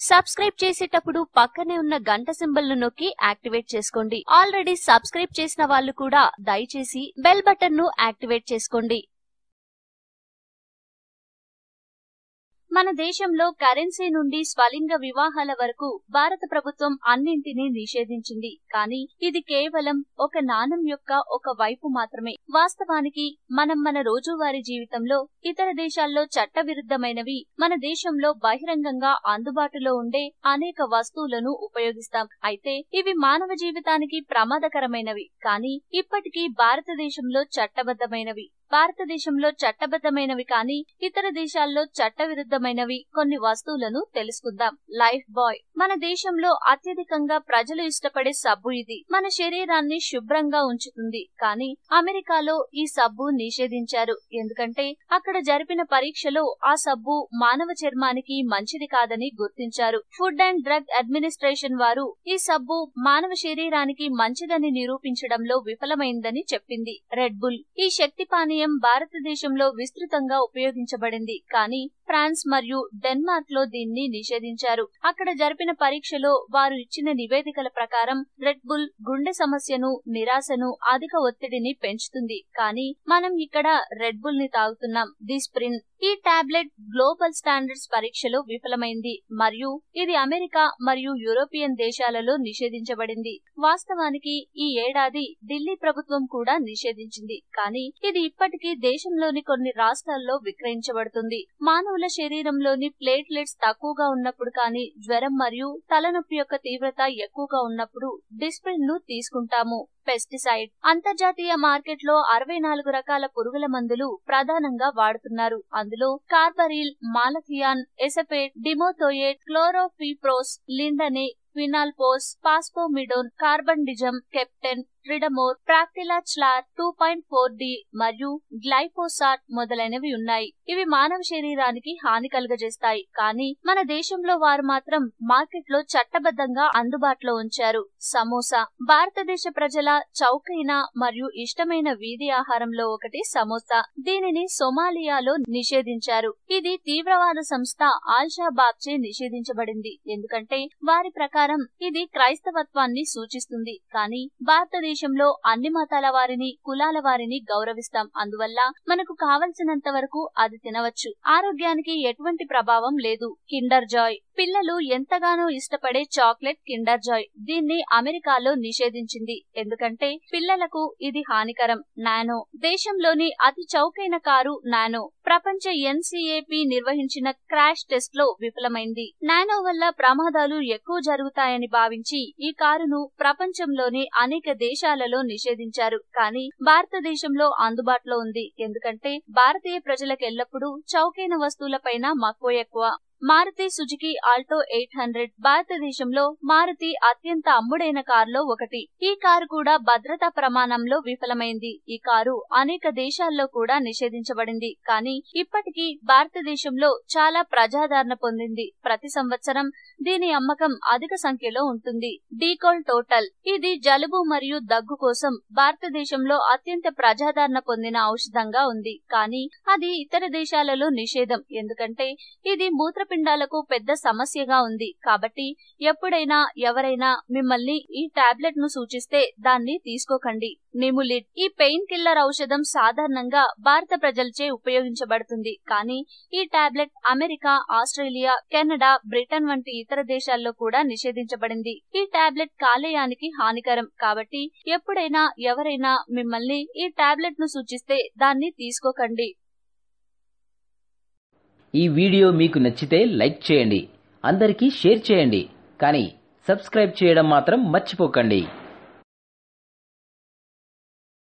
Subscribe చేసేటప్పుడు పక్కనే ఉన్న గంట సింబల్ ను నొక్కి యాక్టివేట్ చేసుకోండి. ఆల్రెడీ సబ్స్క్రైబ్ చేసిన వాళ్ళు కూడా దయచేసి బెల్ బటన్ ను యాక్టివేట్ చేసుకోండి. మన దేశంలో కరెన్సీ నుండి స్వలింగ వివాహాల వరకు భారత ప్రభుత్వం అన్నింటినీ నిషేధించింది. కానీ ఇది కేవలం ఒక నాణం యొక్క ఒక వైపు మాత్రమే. వాస్తవానికి మనం మన రోజువారీ జీవితంలో ఇతర దేశాల్లో చట్టవిరుద్ధమైనవి, మన దేశంలో బహిరంగంగా అందుబాటులో ఉండే అనేక వస్తువులను ఉపయోగిస్తాం. అయితే ఇవి మానవ జీవితానికి ప్రమాదకరమైనవి, కానీ ఇప్పటికీ భారతదేశంలో చట్టబద్ధమైనవి. భారతదేశంలో చట్టబద్ధమైనవి కానీ ఇతర దేశాల్లో చట్టవిరుద్ధమైనవి కొన్ని వస్తువులను తెలుసుకుందాం. లైఫ్ బాయ్ మన దేశంలో అత్యధికంగా ప్రజలు ఇష్టపడే సబ్బు. ఇది మన శరీరాన్ని శుభ్రంగా ఉంచుతుంది. కానీ అమెరికాలో ఈ సబ్బు నిషేధించారు. ఎందుకంటే అక్కడ జరిపిన పరీక్షలో ఆ సబ్బు మానవ చర్మానికి మంచిది కాదని గుర్తించారు. ఫుడ్ అండ్ డ్రగ్ అడ్మినిస్ట్రేషన్ వారు ఈ సబ్బు మానవ శరీరానికి మంచిదని నిరూపించడంలో విఫలమైందని చెప్పింది. రెడ్ బుల్ ఈ శక్తి పానీయం భారతదేశంలో విస్తృతంగా ఉపయోగించబడింది. కానీ ఫ్రాన్స్ మరియు డెన్మార్క్ లో దీన్ని నిషేధించారు. అక్కడ జరిపిన పరీక్షలో వారు ఇచ్చిన నివేదికల ప్రకారం రెడ్ బుల్ గుండె సమస్యను, నిరాశను, అధిక ఒత్తిడిని పెంచుతుంది. కానీ మనం ఇక్కడ రెడ్ బుల్ ని తాగుతున్నాం. దిస్ప్రిన్ ఈ టాబ్లెట్ గ్లోబల్ స్టాండర్డ్స్ పరీక్షలో విఫలమైంది మరియు ఇది అమెరికా మరియు యూరోపియన్ దేశాలలో నిషేధించబడింది. వాస్తవానికి ఈ ఏడాది ఢిల్లీ ప్రభుత్వం కూడా నిషేధించింది. కానీ ఇది ఇప్పటికీ దేశంలోని కొన్ని రాష్ట్రాల్లో విక్రయించబడుతుంది. మానవుల శరీరంలోని ప్లేట్లెట్స్ తక్కువగా ఉన్నప్పుడు కానీ జ్వరం మరియు తలనొప్పి యొక్క తీవ్రత ఎక్కువగా ఉన్నప్పుడు డిస్ప్రిన్ ను తీసుకుంటాము. పెస్టిసైడ్ అంతర్జాతీయ మార్కెట్లో 64 రకాల పురుగుల మందులు ప్రధానంగా వాడుతున్నారు. అందులో కార్బరిల్, మాలథియాన్, ఎసపేట్, డిమోథోయేట్, క్లోరోఫిప్రోస్, లిండనే, క్వినాల్పోస్, పాస్పోమిడోన్, కార్బండిజం, కెప్టెన్, ట్రిడమోర్, ప్రాక్టిలాచ్లార్ 2.4D మరియు గ్లైఫోసాట్ మొదలైనవి ఉన్నాయి. ఇవి మానవ శరీరానికి హాని కలుగజేస్తాయి. కానీ మన దేశంలో వారు మాత్రం మార్కెట్లో చట్టబద్ధంగా అందుబాటులో ఉంచారు. సమోసా భారతదేశ ప్రజల చౌకైన మరియు ఇష్టమైన వీధి ఆహారంలో ఒకటి సమోసా. దీనిని సోమాలియాలో నిషేధించారు. ఇది తీవ్రవాద సంస్థ ఆల్ షబాబ్ చే నిషేధించబడింది. ఎందుకంటే వారి ప్రకారం ఇది క్రైస్తవత్వాన్ని సూచిస్తుంది. కానీ భారతదేశంలో అన్ని మతాల వారిని, కులాల వారిని గౌరవిస్తాం. అందువల్ల మనకు కావలసినంత వరకు అది తినవచ్చు. ఆరోగ్యానికి ఎటువంటి ప్రభావం లేదు. కిండర్ జాయ్ పిల్లలు ఎంతగానో ఇష్టపడే చాక్లెట్ కిండర్ జాయ్. దీన్ని అమెరికాలో నిషేధించింది. ఎందుకంటే పిల్లలకు ఇది హానికరం. నానో దేశంలోని అతి చౌకైన కారు నానో ప్రపంచ NCAP నిర్వహించిన క్రాష్ టెస్ట్ లో విఫలమైంది. నానో వల్ల ప్రమాదాలు ఎక్కువ జరుగుతాయని భావించి ఈ కారును ప్రపంచంలోని అనేక దేశాలలో నిషేధించారు. కానీ భారతదేశంలో అందుబాటులో ఉంది. ఎందుకంటే భారతీయ ప్రజలకు ఎల్లప్పుడూ చౌకైన వస్తువులపైన మక్కువ ఎక్కువ. మారుతి సుజుకి ఆల్టో 800 భారతదేశంలో మారుతి అత్యంత అమ్ముడైన కారులో ఒకటి. ఈ కారు కూడా భద్రతా ప్రమాణంలో విఫలమైంది. ఈ కారు అనేక దేశాల్లో కూడా నిషేధించబడింది. కానీ ఇప్పటికీ భారతదేశంలో చాలా ప్రజాదరణ పొందింది. ప్రతి సంవత్సరం దీని అమ్మకం అధిక సంఖ్యలో ఉంటుంది. డీకోల్ టోటల్ ఇది జలుబు మరియు దగ్గు కోసం భారతదేశంలో అత్యంత ప్రజాదరణ పొందిన ఔషధంగా ఉంది. కానీ అది ఇతర దేశాలలో నిషేధం. ఎందుకంటే ఇది మూత్రపిండాలకు పెద్ద సమస్యగా ఉంది. కాబట్టి ఎప్పుడైనా ఎవరైనా మిమ్మల్ని ఈ టాబ్లెట్ ను సూచిస్తే దాన్ని తీసుకోకండి. నిములిడ్ ఈ పెయిన్ కిల్లర్ ఔషధం సాధారణంగా భారత ప్రజలచే ఉపయోగించబడుతుంది. కానీ ఈ tablet America, Australia, Canada, Britain వంటి ఇతర దేశాల్లో కూడా నిషేధించబడింది. ఈ టాబ్లెట్ కాలేయానికి హానికరం. కాబట్టి ఎప్పుడైనా ఎవరైనా మిమ్మల్ని ఈ టాబ్లెట్ ను సూచిస్తే దాన్ని తీసుకోకండి. ఈ వీడియో మీకు నచ్చితే లైక్ చేయండి, అందరికీ షేర్ చేయండి, కానీ సబ్స్క్రైబ్ చేయడం మాత్రం మర్చిపోకండి.